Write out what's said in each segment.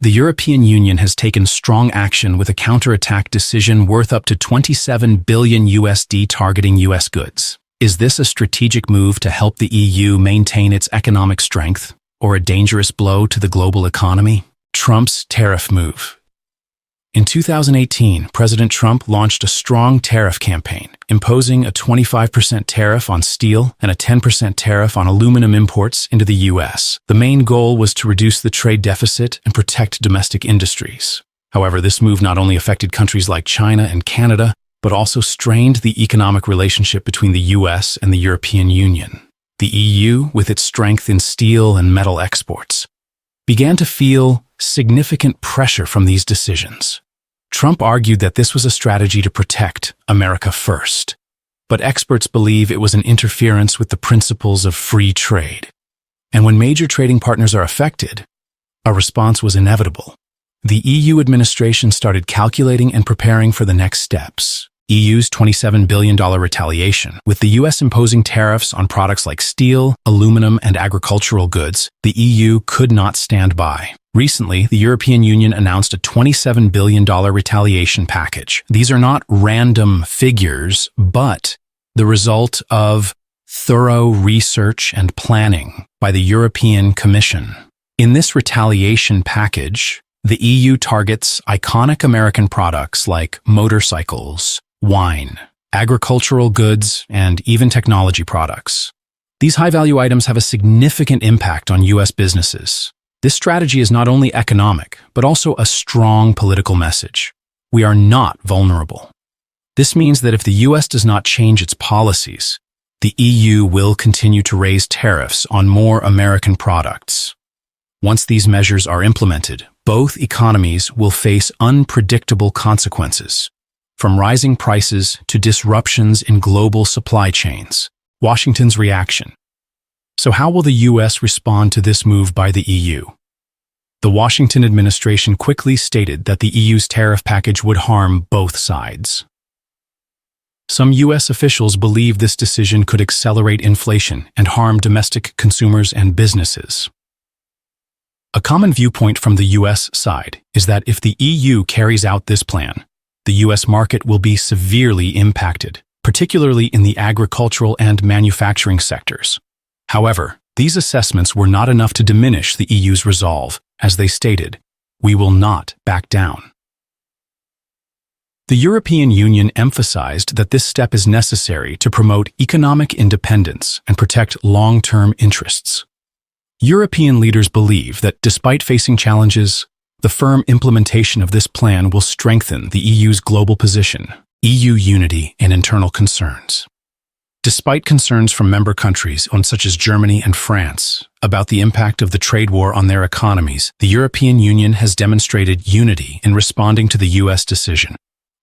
The European Union has taken strong action with a counterattack decision worth up to $27 billion targeting US goods. Is this a strategic move to help the EU maintain its economic strength, or a dangerous blow to the global economy? Trump's tariff move. In 2018, President Trump launched a strong tariff campaign, imposing a 25% tariff on steel and a 10% tariff on aluminum imports into the US. The main goal was to reduce the trade deficit and protect domestic industries. However, this move not only affected countries like China and Canada, but also strained the economic relationship between the US and the European Union. The EU, with its strength in steel and metal exports, began to feel significant pressure from these decisions. Trump argued that this was a strategy to protect America first, but experts believe it was an interference with the principles of free trade. And when major trading partners are affected, a response was inevitable. The EU administration started calculating and preparing for the next steps. EU's $27 billion retaliation. With the US imposing tariffs on products like steel, aluminum, and agricultural goods, the EU could not stand by. Recently, the European Union announced a $27 billion retaliation package. These are not random figures, but the result of thorough research and planning by the European Commission. In this retaliation package, the EU targets iconic American products like motorcycles, wine, agricultural goods, and even technology products. These high-value items have a significant impact on US businesses. This strategy is not only economic, but also a strong political message. We are not vulnerable. This means that if the US does not change its policies, the EU will continue to raise tariffs on more American products. Once these measures are implemented, both economies will face unpredictable consequences, from rising prices to disruptions in global supply chains. Washington's reaction. So how will the US respond to this move by the EU? The Washington administration quickly stated that the EU's tariff package would harm both sides. Some US officials believe this decision could accelerate inflation and harm domestic consumers and businesses. A common viewpoint from the US side is that if the EU carries out this plan, the US market will be severely impacted, particularly in the agricultural and manufacturing sectors. However, these assessments were not enough to diminish the EU's resolve. As they stated, "We will not back down." The European Union emphasized that this step is necessary to promote economic independence and protect long-term interests. European leaders believe that despite facing challenges, the firm implementation of this plan will strengthen the EU's global position, EU unity, and internal concerns. Despite concerns from member countries, such as Germany and France, about the impact of the trade war on their economies, the European Union has demonstrated unity in responding to the US decision.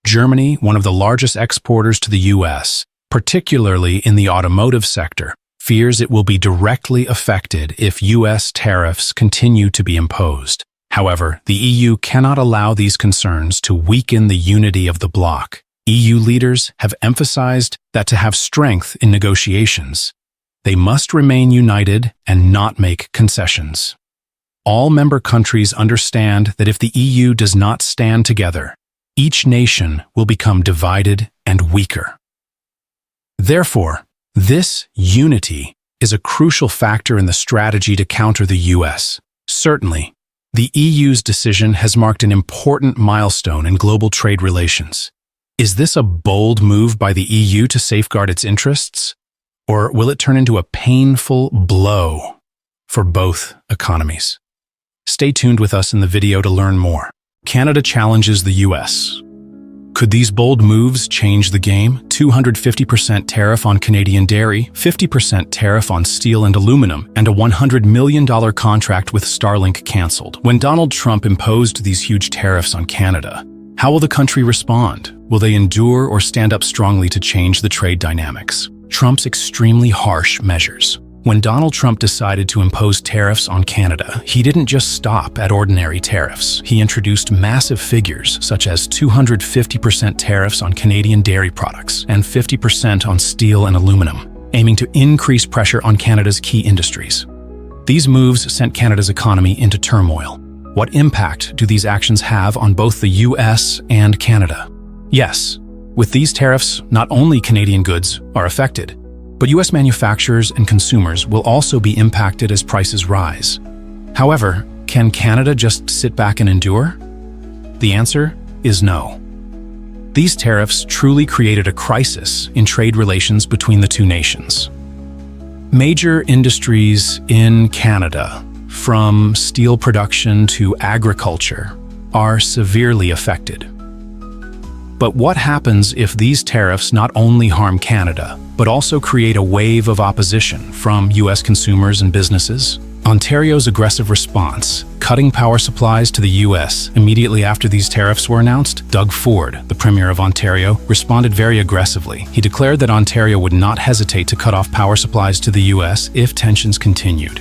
Germany, one of the largest exporters to the US, particularly in the automotive sector, fears it will be directly affected if US tariffs continue to be imposed. However, the EU cannot allow these concerns to weaken the unity of the bloc. EU leaders have emphasized that to have strength in negotiations, they must remain united and not make concessions. All member countries understand that if the EU does not stand together, each nation will become divided and weaker. Therefore, this unity is a crucial factor in the strategy to counter the US. Certainly, the EU's decision has marked an important milestone in global trade relations. Is this a bold move by the EU to safeguard its interests? Or will it turn into a painful blow for both economies? Stay tuned with us in the video to learn more. Canada challenges the US. Could these bold moves change the game? 250% tariff on Canadian dairy, 50% tariff on steel and aluminum, and a $100 million contract with Starlink canceled. When Donald Trump imposed these huge tariffs on Canada, how will the country respond? Will they endure or stand up strongly to change the trade dynamics? Trump's extremely harsh measures. When Donald Trump decided to impose tariffs on Canada, he didn't just stop at ordinary tariffs. He introduced massive figures such as 250% tariffs on Canadian dairy products and 50% on steel and aluminum, aiming to increase pressure on Canada's key industries. These moves sent Canada's economy into turmoil. What impact do these actions have on both the US and Canada? Yes, with these tariffs, not only Canadian goods are affected, but US manufacturers and consumers will also be impacted as prices rise. However, can Canada just sit back and endure? The answer is no. These tariffs truly created a crisis in trade relations between the two nations. Major industries in Canada, from steel production to agriculture, are severely affected. But what happens if these tariffs not only harm Canada, but also create a wave of opposition from US consumers and businesses? Ontario's aggressive response, cutting power supplies to the US immediately after these tariffs were announced, Doug Ford, the Premier of Ontario, responded very aggressively. He declared that Ontario would not hesitate to cut off power supplies to the US if tensions continued.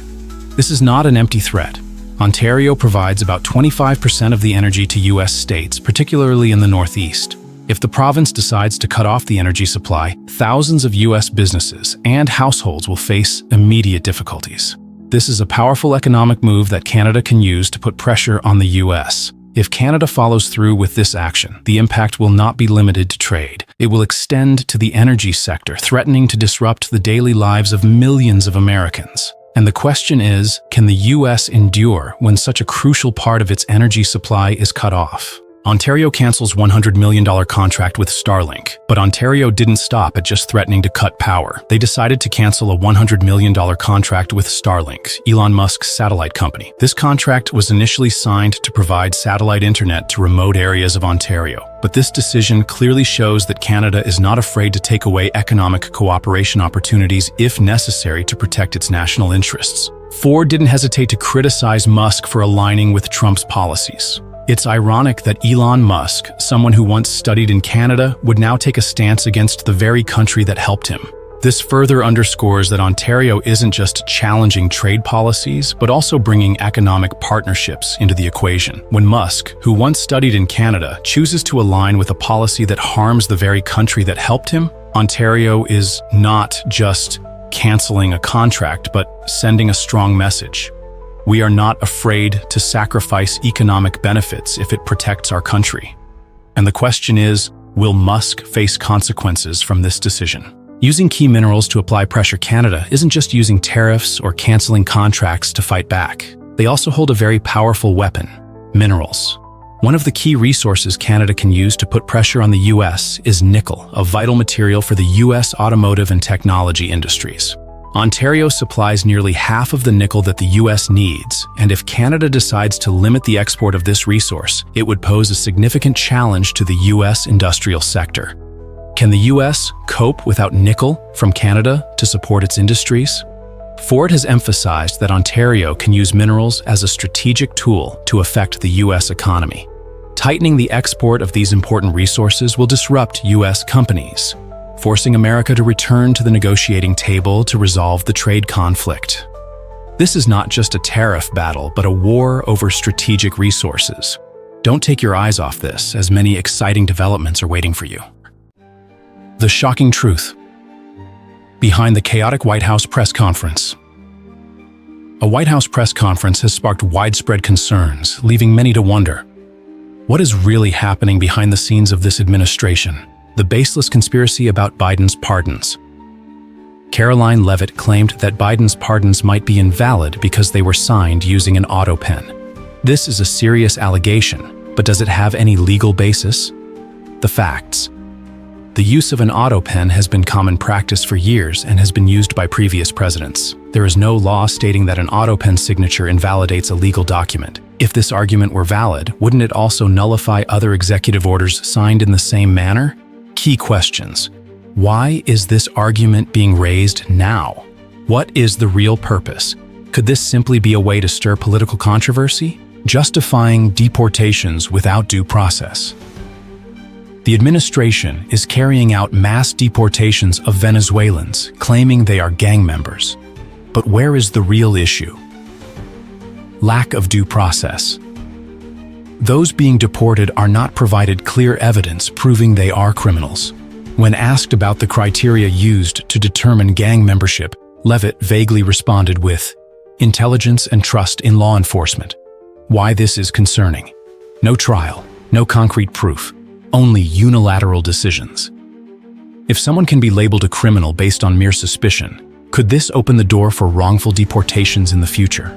This is not an empty threat. Ontario provides about 25% of the energy to US states, particularly in the Northeast. If the province decides to cut off the energy supply, thousands of US businesses and households will face immediate difficulties. This is a powerful economic move that Canada can use to put pressure on the US. If Canada follows through with this action, the impact will not be limited to trade. It will extend to the energy sector, threatening to disrupt the daily lives of millions of Americans. And the question is, can the US endure when such a crucial part of its energy supply is cut off? Ontario cancels $100 million contract with Starlink, but Ontario didn't stop at just threatening to cut power. They decided to cancel a $100 million contract with Starlink, Elon Musk's satellite company. This contract was initially signed to provide satellite internet to remote areas of Ontario. But this decision clearly shows that Canada is not afraid to take away economic cooperation opportunities if necessary to protect its national interests. Ford didn't hesitate to criticize Musk for aligning with Trump's policies. It's ironic that Elon Musk, someone who once studied in Canada, would now take a stance against the very country that helped him. This further underscores that Ontario isn't just challenging trade policies, but also bringing economic partnerships into the equation. When Musk, who once studied in Canada, chooses to align with a policy that harms the very country that helped him, Ontario is not just canceling a contract, but sending a strong message. We are not afraid to sacrifice economic benefits if it protects our country. And the question is, will Musk face consequences from this decision? Using key minerals to apply pressure Canada isn't just using tariffs or canceling contracts to fight back. They also hold a very powerful weapon: minerals. One of the key resources Canada can use to put pressure on the US is nickel, a vital material for the US automotive and technology industries. Ontario supplies nearly half of the nickel that the US needs, and if Canada decides to limit the export of this resource, it would pose a significant challenge to the US industrial sector. Can the US cope without nickel from Canada to support its industries? Ford has emphasized that Ontario can use minerals as a strategic tool to affect the US economy. Tightening the export of these important resources will disrupt US companies, forcing America to return to the negotiating table to resolve the trade conflict. This is not just a tariff battle, but a war over strategic resources. Don't take your eyes off this, as many exciting developments are waiting for you. The shocking truth behind the chaotic White House press conference. A White House press conference has sparked widespread concerns, leaving many to wonder, what is really happening behind the scenes of this administration? The baseless conspiracy about Biden's pardons. Caroline Leavitt claimed that Biden's pardons might be invalid because they were signed using an auto pen. This is a serious allegation, but does it have any legal basis? The facts. The use of an auto pen has been common practice for years and has been used by previous presidents. There is no law stating that an auto pen signature invalidates a legal document. If this argument were valid, wouldn't it also nullify other executive orders signed in the same manner? Key questions. Why is this argument being raised now? What is the real purpose? Could this simply be a way to stir political controversy? Justifying deportations without due process. The administration is carrying out mass deportations of Venezuelans, claiming they are gang members. But where is the real issue? Lack of due process. Those being deported are not provided clear evidence proving they are criminals. When asked about the criteria used to determine gang membership, Leavitt vaguely responded with, "Intelligence and trust in law enforcement." Why this is concerning. No trial, no concrete proof, only unilateral decisions. If someone can be labeled a criminal based on mere suspicion, could this open the door for wrongful deportations in the future?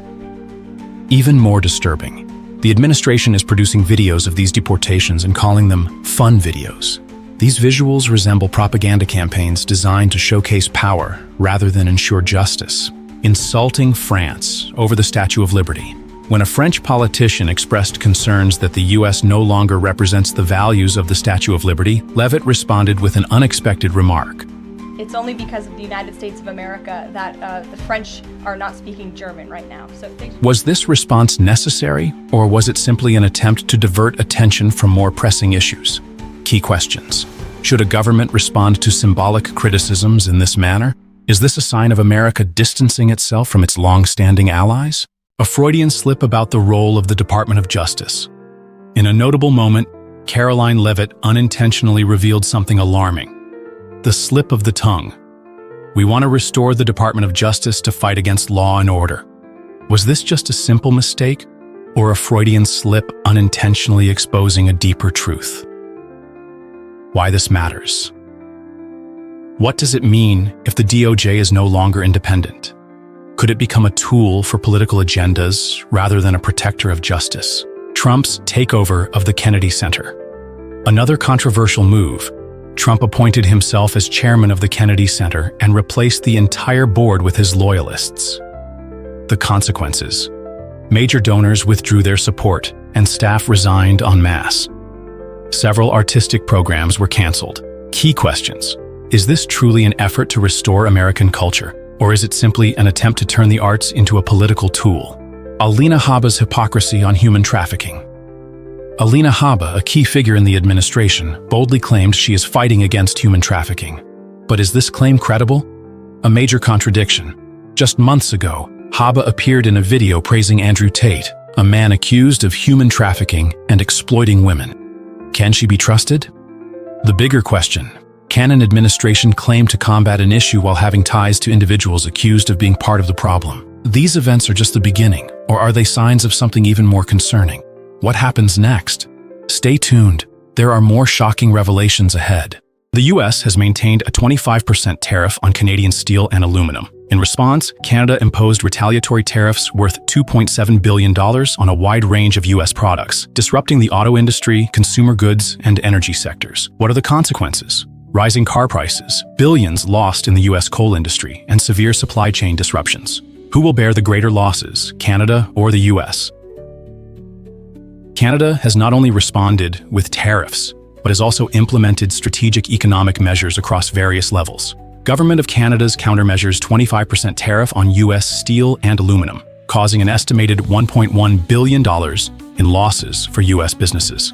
Even more disturbing, the administration is producing videos of these deportations and calling them fun videos. These visuals resemble propaganda campaigns designed to showcase power rather than ensure justice. Insulting France over the Statue of Liberty. When a French politician expressed concerns that the U.S. no longer represents the values of the Statue of Liberty, Levitt responded with an unexpected remark. It's only because of the United States of America that the French are not speaking German right now. Was this response necessary, or was it simply an attempt to divert attention from more pressing issues? Key questions. Should a government respond to symbolic criticisms in this manner? Is this a sign of America distancing itself from its long-standing allies? A Freudian slip about the role of the Department of Justice. In a notable moment, Caroline Levitt unintentionally revealed something alarming. The slip of the tongue. We want to restore the Department of Justice to fight against law and order. Was this just a simple mistake, or a Freudian slip unintentionally exposing a deeper truth? Why this matters. What does it mean if the DOJ is no longer independent? Could it become a tool for political agendas rather than a protector of justice? Trump's takeover of the Kennedy Center. Another controversial move. Trump appointed himself as chairman of the Kennedy Center and replaced the entire board with his loyalists. The consequences. Major donors withdrew their support, and staff resigned en masse. Several artistic programs were canceled. Key questions. Is this truly an effort to restore American culture, or is it simply an attempt to turn the arts into a political tool? Alina Habba's hypocrisy on human trafficking. Alina Habba, a key figure in the administration, boldly claimed she is fighting against human trafficking. But is this claim credible? A major contradiction. Just months ago, Habba appeared in a video praising Andrew Tate, a man accused of human trafficking and exploiting women. Can she be trusted? The bigger question. Can an administration claim to combat an issue while having ties to individuals accused of being part of the problem? These events are just the beginning, or are they signs of something even more concerning? What happens next? Stay tuned. There are more shocking revelations ahead. The U.S. has maintained a 25% tariff on Canadian steel and aluminum. In response, Canada imposed retaliatory tariffs worth $2.7 billion on a wide range of U.S. products, disrupting the auto industry, consumer goods, and energy sectors. What are the consequences? Rising car prices, billions lost in the U.S. coal industry, and severe supply chain disruptions. Who will bear the greater losses, Canada or the U.S.? Canada has not only responded with tariffs, but has also implemented strategic economic measures across various levels. Government of Canada's countermeasures 25% tariff on U.S. steel and aluminum, causing an estimated $1.1 billion in losses for U.S. businesses.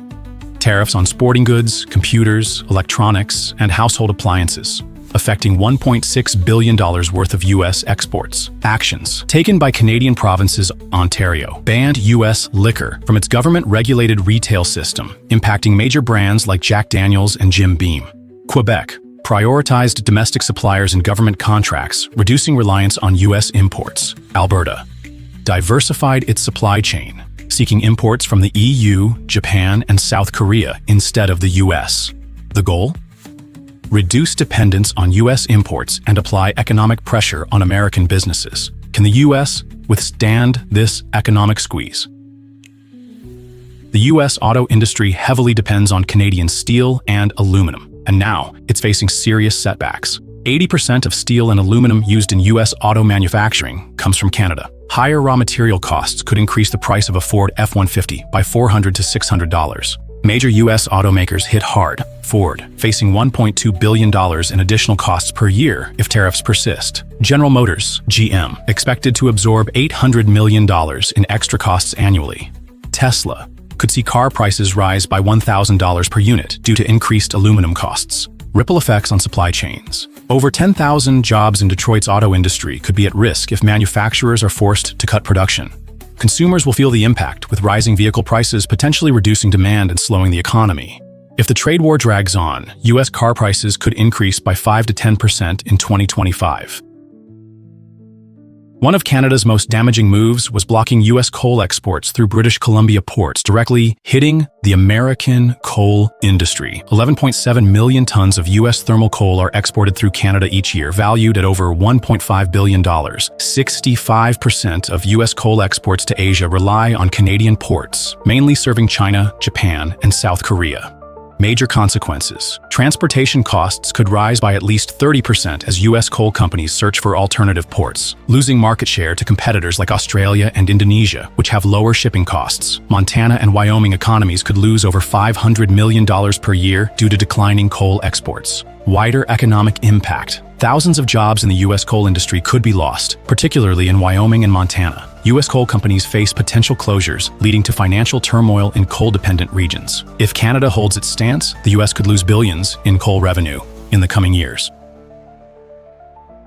Tariffs on sporting goods, computers, electronics, and household appliances, affecting $1.6 billion worth of U.S. exports. Actions taken by Canadian provinces. Ontario banned U.S. liquor from its government-regulated retail system, impacting major brands like Jack Daniel's and Jim Beam. Quebec prioritized domestic suppliers and government contracts, reducing reliance on U.S. imports. Alberta diversified its supply chain, seeking imports from the EU, Japan, and South Korea instead of the U.S. The goal? Reduce dependence on U.S. imports and apply economic pressure on American businesses. Can the U.S. withstand this economic squeeze? The U.S. auto industry heavily depends on Canadian steel and aluminum, and now it's facing serious setbacks. 80% of steel and aluminum used in U.S. auto manufacturing comes from Canada. Higher raw material costs could increase the price of a Ford F-150 by $400 to $600. Major U.S. automakers hit hard. Ford, facing $1.2 billion in additional costs per year if tariffs persist. General Motors, GM, expected to absorb $800 million in extra costs annually. Tesla could see car prices rise by $1,000 per unit due to increased aluminum costs. Ripple effects on supply chains. Over 10,000 jobs in Detroit's auto industry could be at risk if manufacturers are forced to cut production. Consumers will feel the impact, with rising vehicle prices potentially reducing demand and slowing the economy. If the trade war drags on, U.S. car prices could increase by 5 to 10% in 2025. One of Canada's most damaging moves was blocking U.S. coal exports through British Columbia ports, directly hitting the American coal industry. 11.7 million tons of U.S. thermal coal are exported through Canada each year, valued at over $1.5 billion. 65% of U.S. coal exports to Asia rely on Canadian ports, mainly serving China, Japan, and South Korea. Major consequences. Transportation costs could rise by at least 30% as U.S. coal companies search for alternative ports, losing market share to competitors like Australia and Indonesia, which have lower shipping costs. Montana and Wyoming economies could lose over $500 million per year due to declining coal exports. Wider economic impact. Thousands of jobs in the U.S. coal industry could be lost, particularly in Wyoming and Montana. U.S. coal companies face potential closures, leading to financial turmoil in coal-dependent regions. If Canada holds its stance, the U.S. could lose billions in coal revenue in the coming years.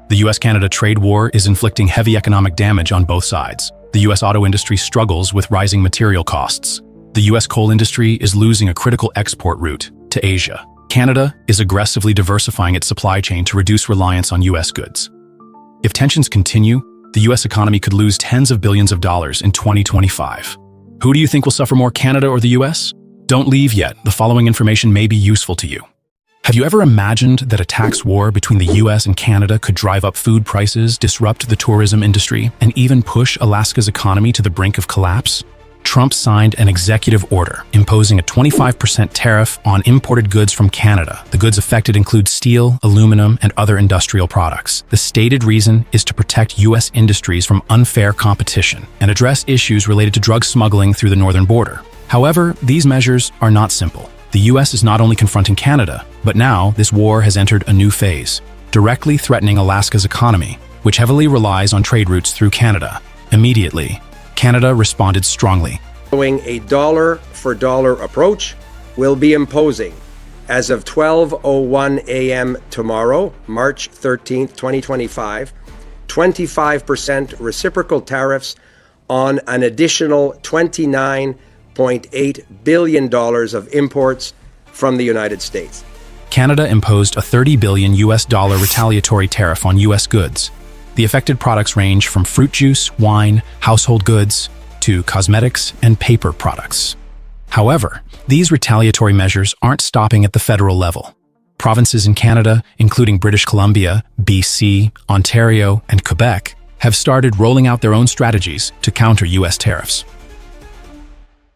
The U.S.-Canada trade war is inflicting heavy economic damage on both sides. The U.S. auto industry struggles with rising material costs. The U.S. coal industry is losing a critical export route to Asia. Canada is aggressively diversifying its supply chain to reduce reliance on U.S. goods. If tensions continue, the U.S. economy could lose tens of billions of dollars in 2025. Who do you think will suffer more, Canada or the U.S.? Don't leave yet. The following information may be useful to you. Have you ever imagined that a tax war between the U.S. and Canada could drive up food prices, disrupt the tourism industry, and even push Alaska's economy to the brink of collapse? Trump signed an executive order imposing a 25% tariff on imported goods from Canada. The goods affected include steel, aluminum, and other industrial products. The stated reason is to protect U.S. industries from unfair competition and address issues related to drug smuggling through the northern border. However, these measures are not simple. The U.S. is not only confronting Canada, but now this war has entered a new phase, directly threatening Alaska's economy, which heavily relies on trade routes through Canada. Immediately, Canada responded strongly. Following a dollar-for-dollar approach, will be imposing, as of 12:01 a.m. tomorrow, March 13, 2025, 25% reciprocal tariffs on an additional $29.8 billion of imports from the United States. Canada imposed a $30 billion retaliatory tariff on U.S. goods. The affected products range from fruit juice, wine, household goods, to cosmetics and paper products. However, these retaliatory measures aren't stopping at the federal level. Provinces in Canada, including British Columbia, BC, Ontario, and Quebec, have started rolling out their own strategies to counter U.S. tariffs.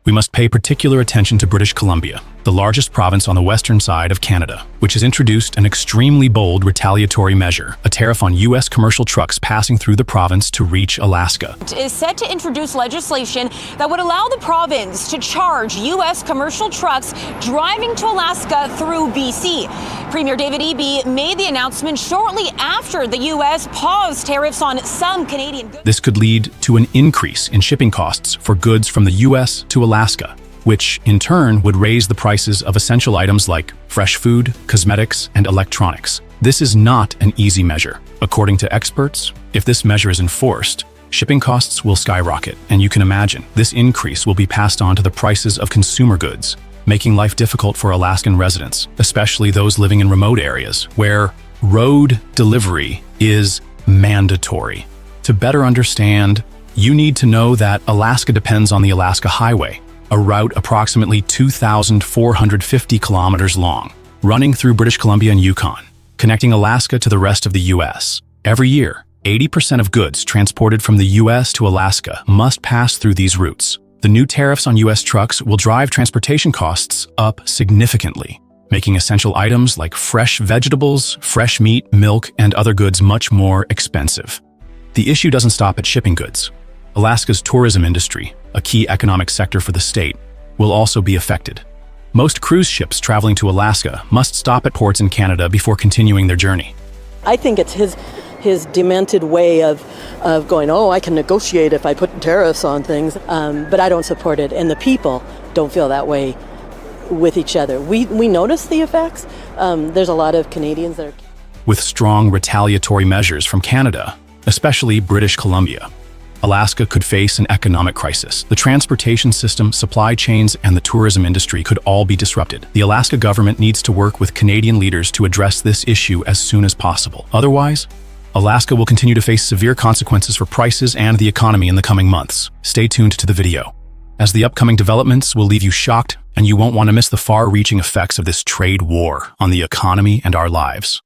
We must pay particular attention to British Columbia, the largest province on the western side of Canada, which has introduced an extremely bold retaliatory measure, a tariff on U.S. commercial trucks passing through the province to reach Alaska. It is set to introduce legislation that would allow the province to charge U.S. commercial trucks driving to Alaska through BC. Premier David Eby made the announcement shortly after the U.S. paused tariffs on some Canadian goods. This could lead to an increase in shipping costs for goods from the U.S. to Alaska, which in turn would raise the prices of essential items like fresh food, cosmetics, and electronics. This is not an easy measure. According to experts, if this measure is enforced, shipping costs will skyrocket, and you can imagine this increase will be passed on to the prices of consumer goods, making life difficult for Alaskan residents, especially those living in remote areas where road delivery is mandatory. To better understand, you need to know that Alaska depends on the Alaska Highway, a route approximately 2,450 kilometers long, running through British Columbia and Yukon, connecting Alaska to the rest of the U.S. Every year, 80% of goods transported from the U.S. to Alaska must pass through these routes. The new tariffs on U.S. trucks will drive transportation costs up significantly, making essential items like fresh vegetables, fresh meat, milk, and other goods much more expensive. The issue doesn't stop at shipping goods. Alaska's tourism industry, a key economic sector for the state, will also be affected. Most cruise ships traveling to Alaska must stop at ports in Canada before continuing their journey. I think it's his demented way of going, oh, I can negotiate if I put tariffs on things, but I don't support it. And the people don't feel that way with each other. We notice the effects. There's a lot of Canadians that are... With strong retaliatory measures from Canada, especially British Columbia, Alaska could face an economic crisis. The transportation system, supply chains, and the tourism industry could all be disrupted. The Alaska government needs to work with Canadian leaders to address this issue as soon as possible. Otherwise, Alaska will continue to face severe consequences for prices and the economy in the coming months. Stay tuned to the video, as the upcoming developments will leave you shocked, and you won't want to miss the far-reaching effects of this trade war on the economy and our lives.